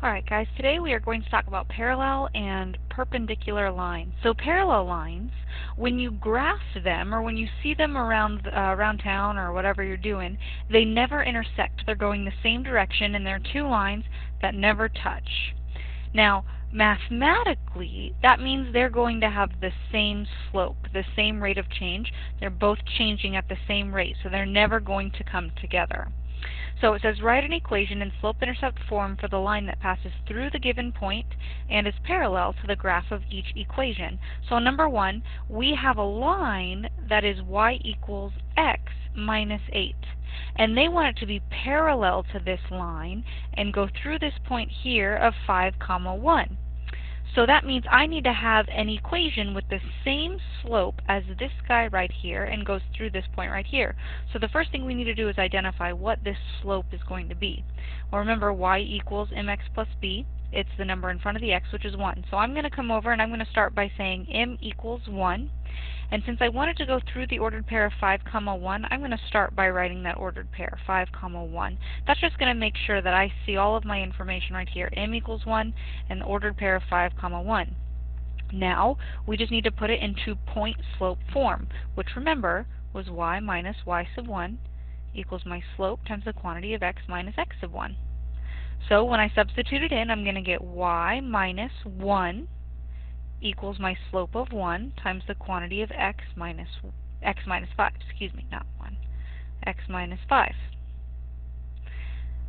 Alright guys, today we are going to talk about parallel and perpendicular lines. So parallel lines, when you graph them or when you see them around town or whatever you're doing, they never intersect. They're going the same direction and they're two lines that never touch. Now, mathematically, that means they're going to have the same slope, the same rate of change. They're both changing at the same rate, so they're never going to come together. So it says write an equation in slope-intercept form for the line that passes through the given point and is parallel to the graph of each equation. So number one, we have a line that is y equals x minus 8. And they want it to be parallel to this line and go through this point here of 5, 1. So that means I need to have an equation with the same slope as this guy right here and goes through this point right here. So the first thing we need to do is identify what this slope is going to be. Well, remember y equals mx plus b. It's the number in front of the x, which is 1. So I'm going to come over and I'm going to start by saying m equals 1. And since I wanted to go through the ordered pair of 5, 1, I'm going to start by writing that ordered pair, 5, 1. That's just going to make sure that I see all of my information right here, m equals 1 and the ordered pair of 5, 1. Now, we just need to put it into point slope form, which remember was y minus y sub 1 equals my slope times the quantity of x minus x sub 1. So when I substitute it in, I'm going to get y minus 1 equals my slope of 1 times the quantity of x minus 5, excuse me, not 1, x minus 5.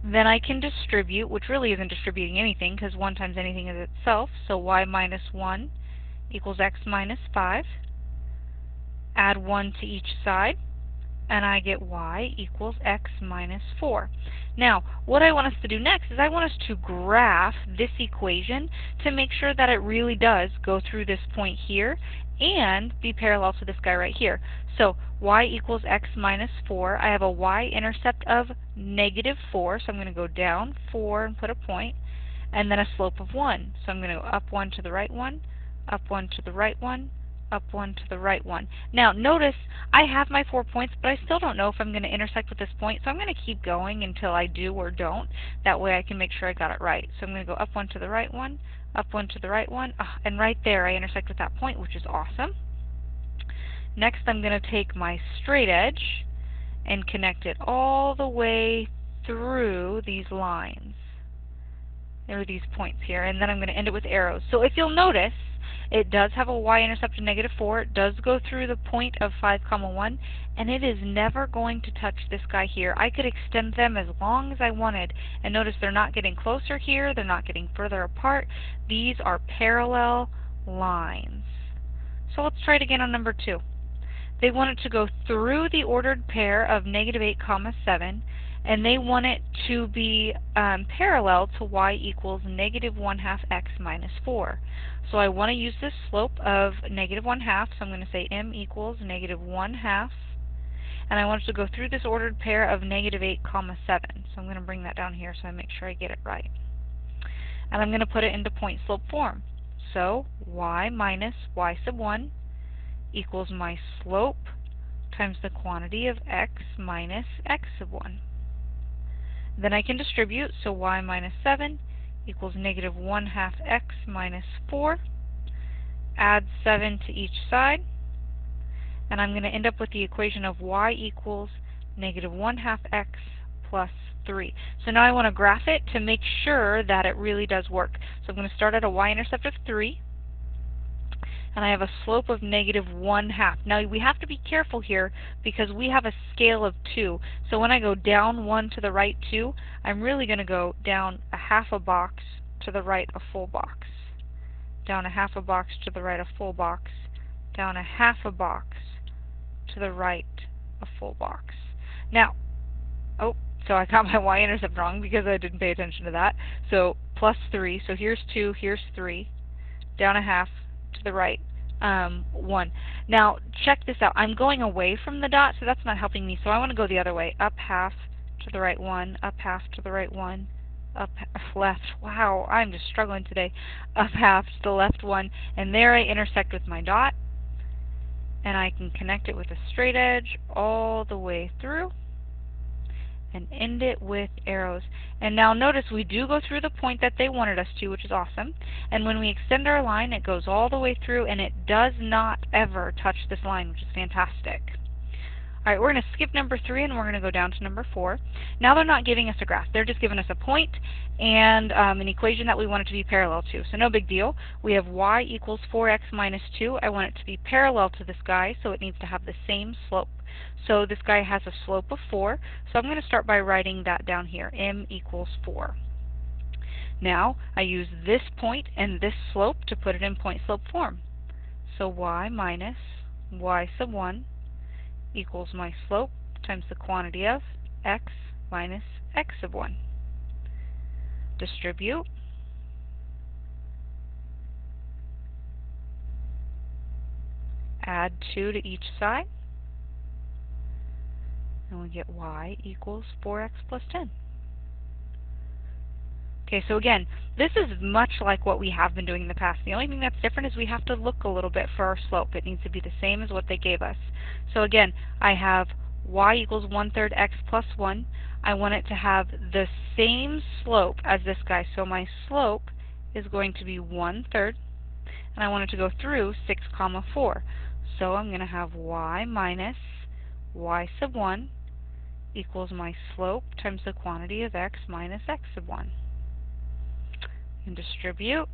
Then I can distribute, which really isn't distributing anything because 1 times anything is itself, so y minus 1 equals x minus 5. Add 1 to each side, and I get y equals x minus 4. Now, what I want us to do next is I want us to graph this equation to make sure that it really does go through this point here and be parallel to this guy right here. So, y equals x minus 4. I have a y-intercept of negative 4, so I'm going to go down 4 and put a point, and then a slope of 1. So I'm going to go up 1 to the right 1, up 1 to the right 1, up 1 to the right 1. Now notice I have my 4 points, but I still don't know if I'm going to intersect with this point, so I'm going to keep going until I do or don't. That way I can make sure I got it right. So I'm going to go up 1 to the right 1, up 1 to the right 1, and right there I intersect with that point, which is awesome. Next I'm going to take my straight edge and connect it all the way through these lines. There are these points here, and then I'm going to end it with arrows. So if you'll notice, it does have a y-intercept of negative 4. It does go through the point of 5, 1, and it is never going to touch this guy here. I could extend them as long as I wanted, and notice they're not getting closer here. They're not getting further apart. These are parallel lines. So let's try it again on number 2. They want it to go through the ordered pair of negative 8, 7, and they want it to be parallel to y equals negative 1/2 x minus 4. So I want to use this slope of negative 1/2, so I'm going to say m equals negative 1/2, and I want it to go through this ordered pair of negative 8, 7. So I'm going to bring that down here so I make sure I get it right. And I'm going to put it into point slope form. So y minus y sub 1 equals my slope times the quantity of x minus x sub 1. Then I can distribute, so y minus 7 equals negative 1/2 x minus 4. Add 7 to each side, and I'm going to end up with the equation of y equals negative 1/2 x plus 3. So now I want to graph it to make sure that it really does work. So I'm going to start at a y-intercept of 3. And I have a slope of negative 1/2. Now we have to be careful here because we have a scale of 2. So when I go down 1 to the right 2, I'm really going to go down a half a box to the right a full box. Down a half a box to the right a full box. Down a half a box to the right a full box. Now, so I got my y-intercept wrong because I didn't pay attention to that. So plus 3. So here's 2, here's 3. Down a half to the right 1. Now check this out. I'm going away from the dot, so that's not helping me. So I want to go the other way. Up half to the right 1, up half to the right 1, up left. Wow, I'm just struggling today. Up half to the left 1, and there I intersect with my dot, and I can connect it with a straight edge all the way through. and end it with arrows. And now notice we do go through the point that they wanted us to, which is awesome. And when we extend our line, it goes all the way through, and it does not ever touch this line, which is fantastic. Alright, we're going to skip number 3 and we're going to go down to number 4. Now they're not giving us a graph. They're just giving us a point and an equation that we want it to be parallel to. So no big deal. We have y equals 4x minus 2. I want it to be parallel to this guy, so it needs to have the same slope. So this guy has a slope of 4. So I'm going to start by writing that down here. M equals 4. Now I use this point and this slope to put it in point-slope form. So y minus y sub 1 equals my slope times the quantity of x minus x sub 1. Distribute. Add 2 to each side. And we get y equals 4x plus 10. Okay, so again, this is much like what we have been doing in the past. The only thing that's different is we have to look a little bit for our slope. It needs to be the same as what they gave us. So again, I have y equals 1/3 x plus 1. I want it to have the same slope as this guy. So my slope is going to be 1/3, and I want it to go through 6, 4. So I'm going to have y minus y sub 1 equals my slope times the quantity of x minus x sub 1. And distribute.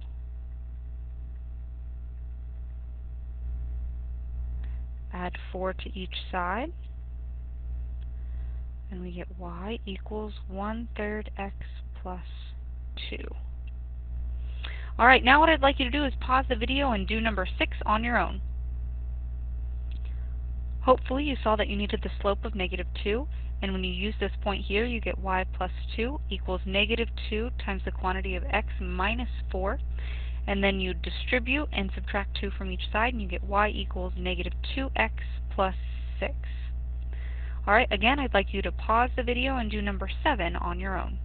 Add 4 to each side. And we get y equals 1/3 x plus 2. Alright, now what I'd like you to do is pause the video and do number 6 on your own. Hopefully you saw that you needed the slope of -2. And when you use this point here, you get y plus 2 equals -2 times the quantity of x minus 4. And then you distribute and subtract 2 from each side, and you get y equals -2x plus 6. Alright, again, I'd like you to pause the video and do number 7 on your own.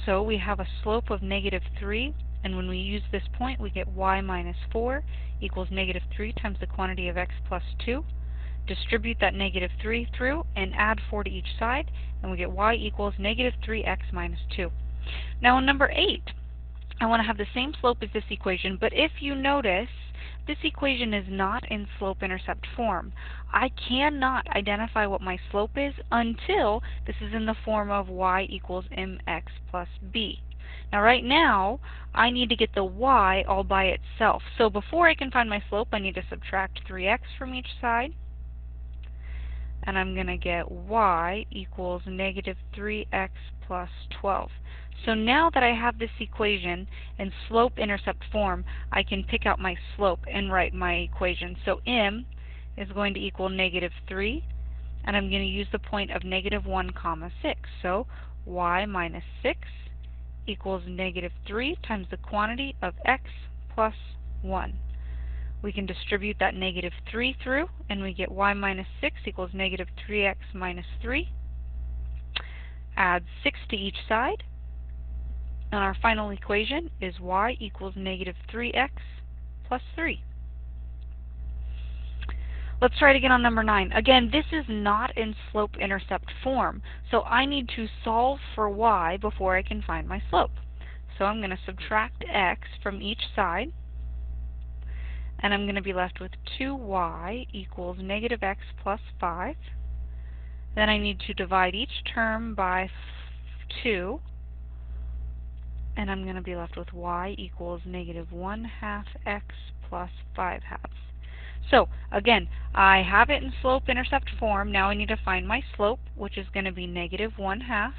So we have a slope of -3, and when we use this point, we get y minus 4 equals -3 times the quantity of x plus 2. Distribute that -3 through and add 4 to each side, and we get y equals -3x minus 2. Now in number 8, I want to have the same slope as this equation, but if you notice, this equation is not in slope-intercept form. I cannot identify what my slope is until this is in the form of y equals mx plus b. Now right now, I need to get the y all by itself. So before I can find my slope, I need to subtract 3x from each side. And I'm going to get y equals -3x plus 12. So now that I have this equation in slope-intercept form, I can pick out my slope and write my equation. So m is going to equal -3, and I'm going to use the point of -1, 6. So y minus 6 equals -3 times the quantity of x plus 1. We can distribute that -3 through, and we get y minus 6 equals -3x minus 3. Add 6 to each side, and our final equation is y equals -3x plus 3. Let's try it again on number 9. Again, this is not in slope-intercept form, so I need to solve for y before I can find my slope. So I'm going to subtract x from each side, and I'm going to be left with 2y equals -x plus 5. Then I need to divide each term by 2, and I'm going to be left with y equals -1/2 x plus 5/2. So again, I have it in slope-intercept form. Now I need to find my slope, which is going to be -1/2,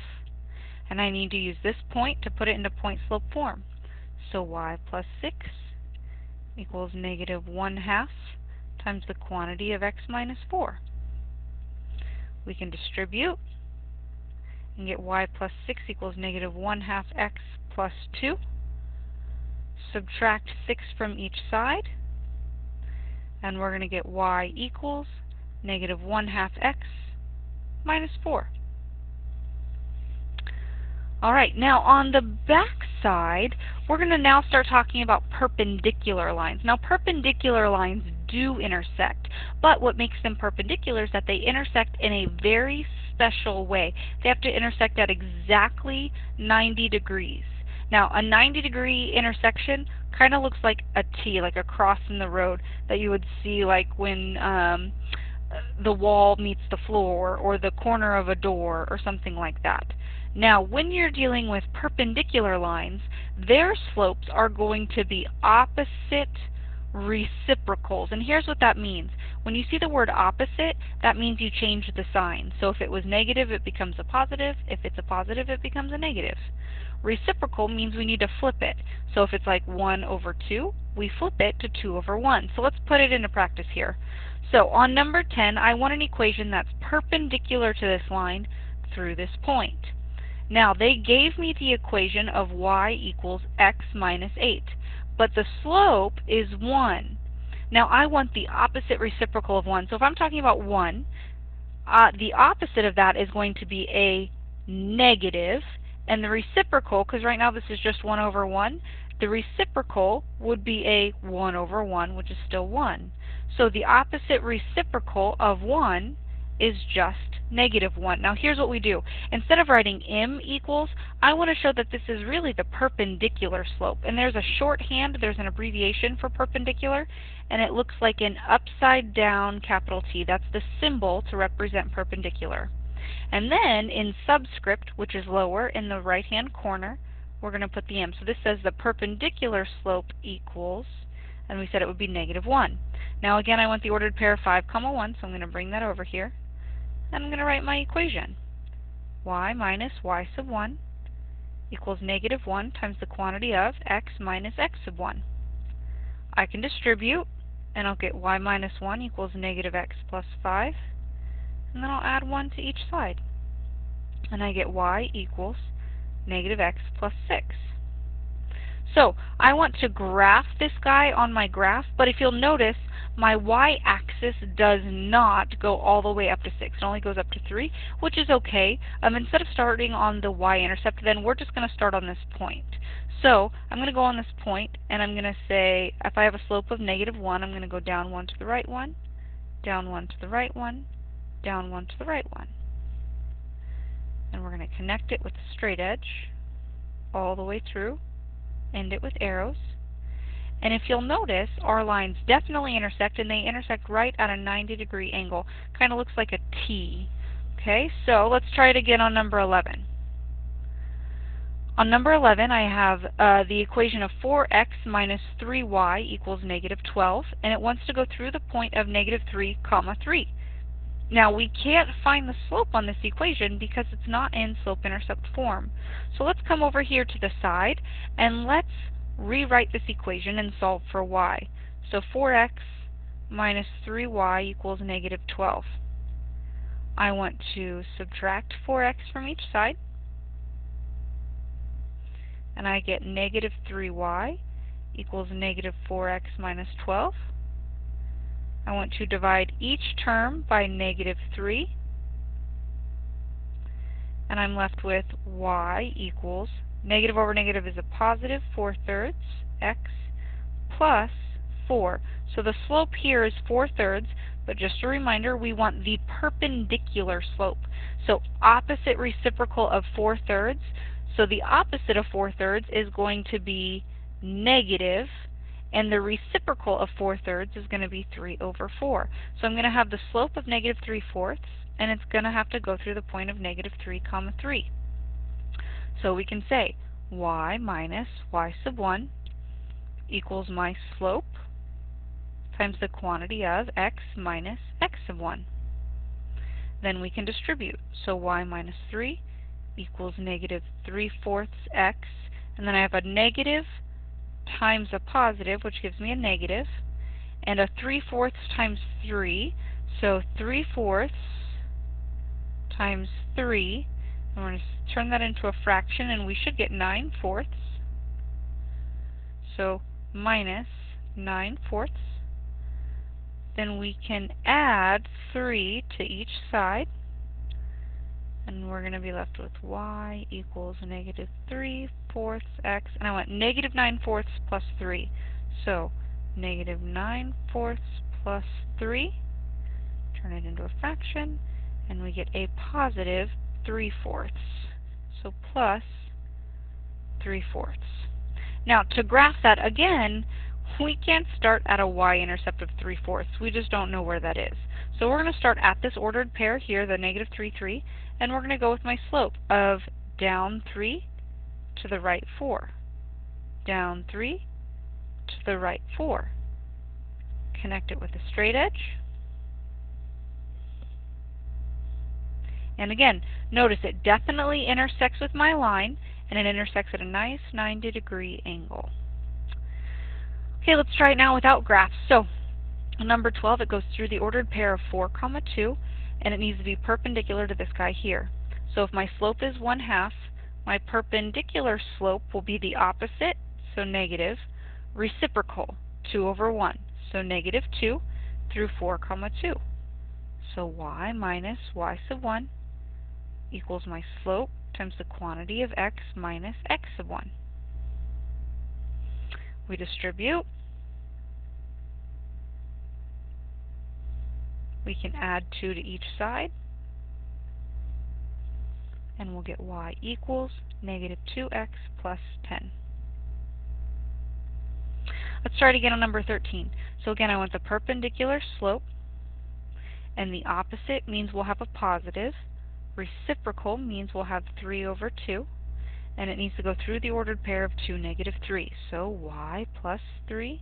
and I need to use this point to put it into point-slope form. So y plus 6 equals -1/2 times the quantity of x minus 4. We can distribute and get y plus 6 equals -1/2 x plus 2. Subtract 6 from each side, and we're going to get y equals -1/2 x minus 4. Alright, now on the back side, we're going to now start talking about perpendicular lines. Now perpendicular lines do intersect. But what makes them perpendicular is that they intersect in a very special way. They have to intersect at exactly 90 degrees. Now, a 90-degree intersection kind of looks like a T, like a cross in the road that you would see like when the wall meets the floor or the corner of a door or something like that. Now, when you're dealing with perpendicular lines, their slopes are going to be opposite reciprocals. And here's what that means. When you see the word opposite, that means you change the sign. So if it was negative, it becomes a positive. If it's a positive, it becomes a negative. Reciprocal means we need to flip it. So if it's like 1 over 2, we flip it to 2 over 1. So let's put it into practice here. So on number 10, I want an equation that's perpendicular to this line through this point. Now, they gave me the equation of y equals x minus 8, but the slope is 1. Now, I want the opposite reciprocal of 1. So if I'm talking about 1, the opposite of that is going to be a negative, and the reciprocal, because right now this is just 1 over 1, the reciprocal would be a 1 over 1, which is still 1. So the opposite reciprocal of 1 is just negative 1. Now here's what we do. Instead of writing m equals, I want to show that this is really the perpendicular slope. And there's a shorthand, there's an abbreviation for perpendicular, and it looks like an upside down capital T. That's the symbol to represent perpendicular. And then in subscript, which is lower in the right hand corner, we're going to put the m. So this says the perpendicular slope equals, and we said it would be negative 1. Now again, I want the ordered pair of 5, 1, so I'm going to bring that over here. And I'm going to write my equation. Y minus y sub 1 equals negative 1 times the quantity of x minus x sub 1. I can distribute, and I'll get y minus 1 equals negative x plus 5. And then I'll add 1 to each side. And I get y equals negative x plus 6. So I want to graph this guy on my graph, but if you'll notice, my y-axis does not go all the way up to 6. It only goes up to 3, which is okay. Instead of starting on the y-intercept, then we're just going to start on this point. So I'm going to go on this point, and I'm going to say, if I have a slope of negative 1, I'm going to go down 1 to the right 1, down 1 to the right 1, down 1 to the right 1. And we're going to connect it with a straight edge all the way through, end it with arrows. And if you'll notice, our lines definitely intersect, and they intersect right at a 90-degree angle. Kind of looks like a T. Okay, so let's try it again on number 11. On number 11, I have the equation of 4x minus 3y equals negative 12, and it wants to go through the point of negative 3, comma 3. Now, we can't find the slope on this equation because it's not in slope-intercept form. So let's come over here to the side, and let's rewrite this equation and solve for y. So 4x minus 3y equals negative 12. I want to subtract 4x from each side, and I get negative 3y equals negative 4x minus 12. I want to divide each term by negative 3, and I'm left with y equals, negative over negative is a positive 4/3 x plus 4. So the slope here is 4/3, but just a reminder, we want the perpendicular slope. So opposite reciprocal of 4/3, so the opposite of 4/3 is going to be negative, and the reciprocal of 4/3 is going to be 3 over 4. So I'm going to have the slope of negative 3/4, and it's going to have to go through the point of negative 3, comma 3. So we can say y minus y sub 1 equals my slope times the quantity of x minus x sub 1. Then we can distribute. So y minus 3 equals negative 3/4 x, and then I have a negative times a positive, which gives me a negative, and a 3/4 times 3, so 3/4 times 3, and we're going to turn that into a fraction, and we should get 9/4. So minus 9/4. Then we can add 3 to each side, and we're going to be left with y equals negative 3/4 x, and I want negative 9/4 plus 3. So negative 9/4 plus 3, turn it into a fraction, and we get a positive 3/4. So plus 3/4. Now, to graph that again, we can't start at a y-intercept of 3/4. We just don't know where that is. So we're going to start at this ordered pair here, the negative 3, 3, and we're going to go with my slope of down 3 to the right 4. Down 3 to the right 4. Connect it with a straight edge. And again, notice it definitely intersects with my line, and it intersects at a nice 90-degree angle. Okay, let's try it now without graphs. So, number 12, it goes through the ordered pair of 4, 2, and it needs to be perpendicular to this guy here. So if my slope is 1/2, my perpendicular slope will be the opposite, so negative, reciprocal, 2/1, so negative 2 through 4, 2. So y minus y sub 1 equals my slope times the quantity of x minus x sub 1. We distribute. We can add 2 to each side, and we'll get y equals negative 2x plus 10. Let's try it again on number 13. So again, I want the perpendicular slope, and the opposite means we'll have a positive. Reciprocal means we'll have 3/2, and it needs to go through the ordered pair of 2, negative 3. So y plus 3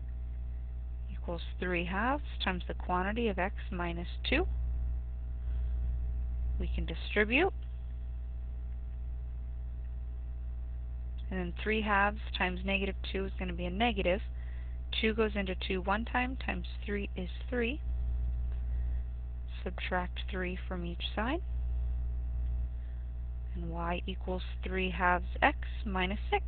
equals 3/2 times the quantity of x minus 2. We can distribute. And then 3/2 times negative 2 is going to be a negative. 2 goes into 2 one time, times 3 is 3. Subtract 3 from each side. And y equals 3/2 x minus 6.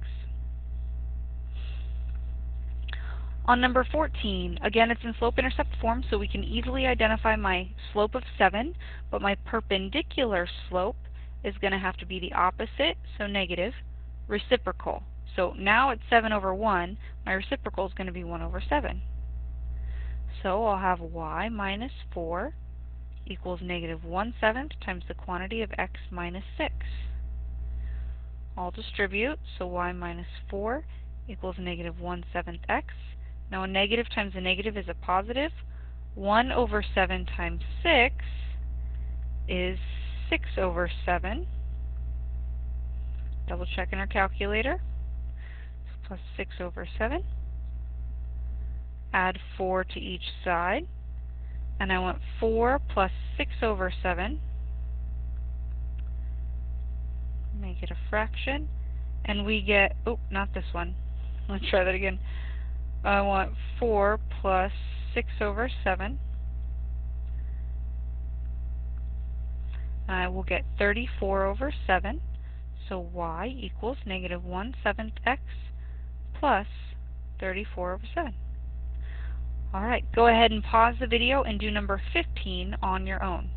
On number 14, again it's in slope-intercept form, so we can easily identify my slope of 7, but my perpendicular slope is going to have to be the opposite, so negative, reciprocal. So now it's 7/1, my reciprocal is going to be 1/7. So I'll have y minus 4 equals negative 1/7 times the quantity of x minus 6. I'll distribute, so y minus 4 equals negative 1/7 x. Now a negative times a negative is a positive. 1/7 times 6 is 6/7. Double check in our calculator. Plus 6/7. Add 4 to each side. And I want 4 plus 6/7. Make it a fraction. And we get, oh, not this one. Let's try that again. I want 4 plus 6/7. I will get 34/7. So y equals negative 1/7 x plus 34/7. Alright, go ahead and pause the video and do number 15 on your own.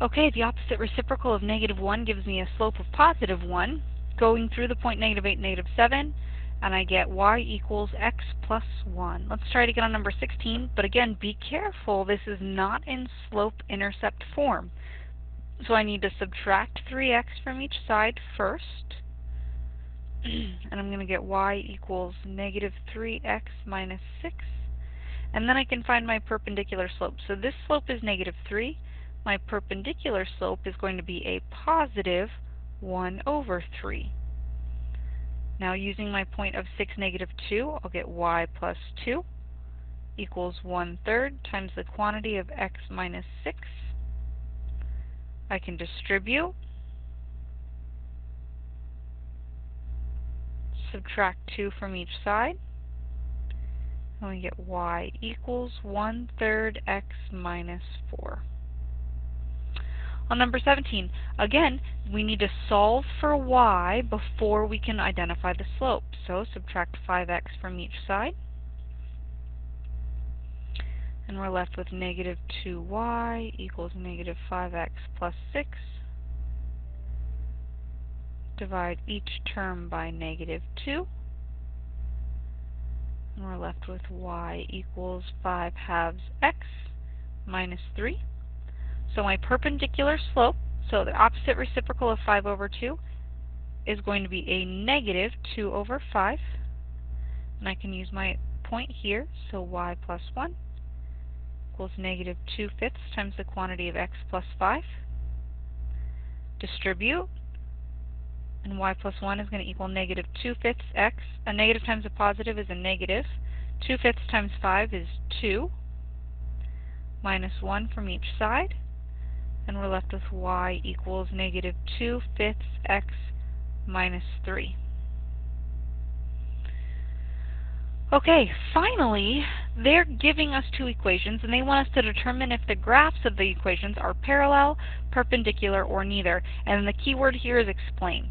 Okay, the opposite reciprocal of negative 1 gives me a slope of positive 1, going through the point negative 8, negative 7, and I get y equals x plus 1. Let's try it again on number 16, but again, be careful, this is not in slope-intercept form. So I need to subtract 3x from each side first, and I'm going to get y equals negative 3x minus 6, and then I can find my perpendicular slope. So this slope is negative 3. My perpendicular slope is going to be a positive 1/3. Now using my point of 6, negative 2, I'll get y plus 2 equals 1/3 times the quantity of x minus 6. I can distribute, subtract 2 from each side, and we get y equals 1/3 x minus 4. On number 17, again, we need to solve for y before we can identify the slope. So subtract 5x from each side, and we're left with negative 2y equals negative 5x plus 6. Divide each term by negative 2, And we're left with y equals 5 halves x minus 3. So my perpendicular slope, so the opposite reciprocal of 5 over 2, is going to be a negative 2 over 5. And I can use my point here, so y plus 1 equals negative 2/5 times the quantity of x plus 5. Distribute, and y plus 1 is going to equal negative 2/5 x. A negative times a positive is a negative. 2/5 times 5 is 2, minus 1 from each side. And we're left with y equals negative 2/5 x minus 3. Okay, finally, they're giving us two equations, and they want us to determine if the graphs of the equations are parallel, perpendicular, or neither. And the key word here is explain.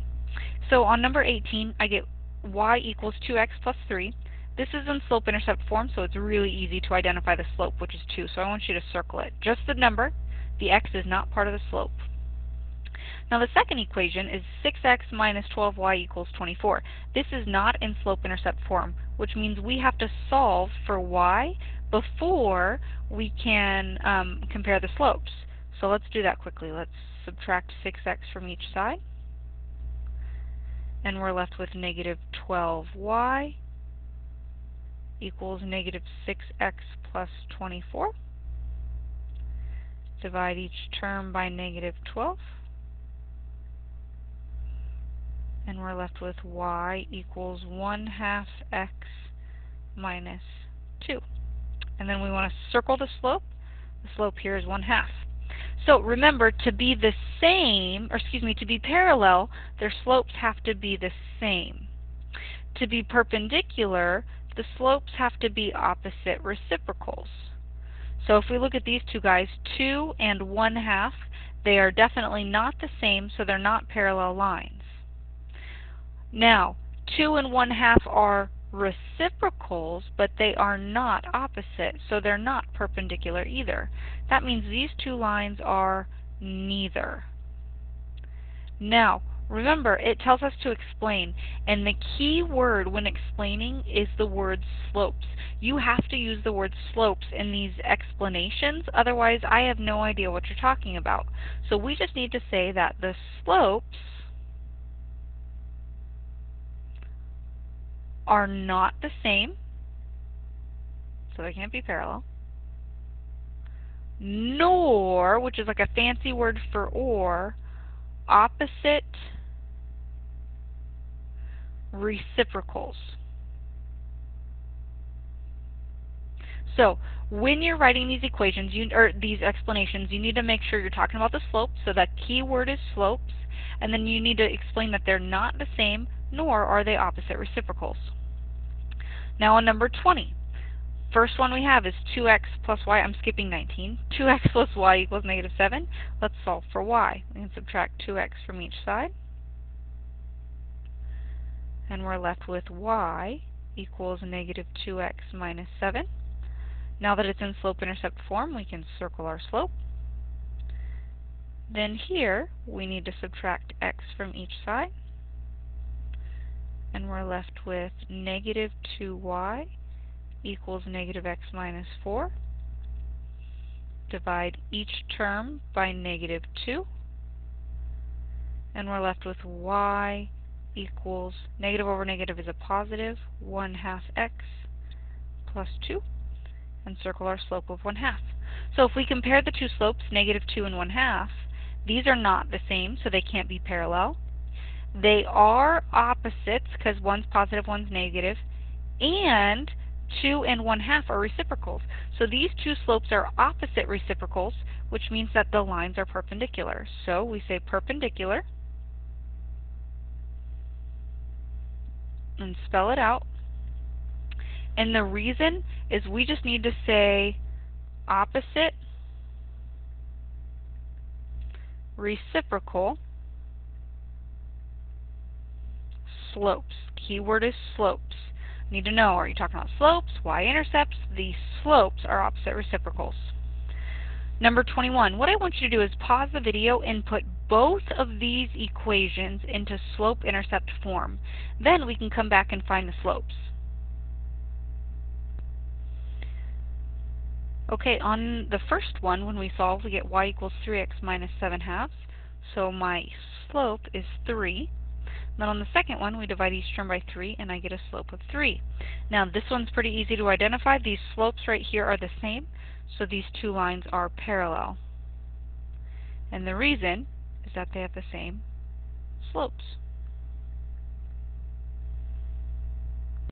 So on number 18, I get y equals 2x plus 3. This is in slope-intercept form, so it's really easy to identify the slope, which is 2. So I want you to circle it. Just the number. The x is not part of the slope. Now the second equation is 6x minus 12y equals 24. This is not in slope-intercept form, which means we have to solve for y before we can compare the slopes. So let's do that quickly. Let's subtract 6x from each side. And we're left with negative 12y equals negative 6x plus 24. Divide each term by negative 12. And we're left with y equals 1/2 x minus 2. And then we want to circle the slope. The slope here is 1/2. So remember, to be the same, or excuse me, to be parallel, their slopes have to be the same. To be perpendicular, the slopes have to be opposite reciprocals. So if we look at these two guys, 2 and 1/2, they are definitely not the same, so they're not parallel lines. Now, 2 and 1/2 are reciprocals, but they are not opposite, so they're not perpendicular either. That means these two lines are neither. Now, remember, it tells us to explain, and the key word when explaining is the word slopes. You have to use the word slopes in these explanations, otherwise I have no idea what you're talking about. So we just need to say that the slopes are not the same, so they can't be parallel, nor, which is like a fancy word for or, opposite reciprocals. So when you're writing these equations, or these explanations, you need to make sure you're talking about the slopes, so that key word is slopes, and then you need to explain that they're not the same, nor are they opposite reciprocals. Now on number 20, first one we have is 2x plus y. I'm skipping 19. 2x plus y equals negative 7. Let's solve for y. We can subtract 2x from each side. And we're left with y equals negative 2x minus 7. Now that it's in slope-intercept form, we can circle our slope. Then here, we need to subtract x from each side. And we're left with negative 2y equals negative x minus 4. Divide each term by negative 2. And we're left with y equals, negative over negative is a positive, 1/2 x plus 2. And circle our slope of 1/2. So if we compare the two slopes, negative 2 and 1/2, these are not the same, so they can't be parallel. They are opposites because one's positive, one's negative, and 2 and 1/2 are reciprocals. So these two slopes are opposite reciprocals, which means that the lines are perpendicular. So we say perpendicular and spell it out. And the reason is we just need to say opposite reciprocal slopes. Keyword is slopes. Need to know, are you talking about slopes, y-intercepts? The slopes are opposite reciprocals. Number 21, what I want you to do is pause the video and put both of these equations into slope-intercept form. Then we can come back and find the slopes. Okay, on the first one, when we solve, we get y equals 3x minus 7 halves. So my slope is 3. Then on the second one, we divide each term by 3, and I get a slope of 3. Now this one's pretty easy to identify. These slopes right here are the same, so these two lines are parallel. And the reason is that they have the same slopes.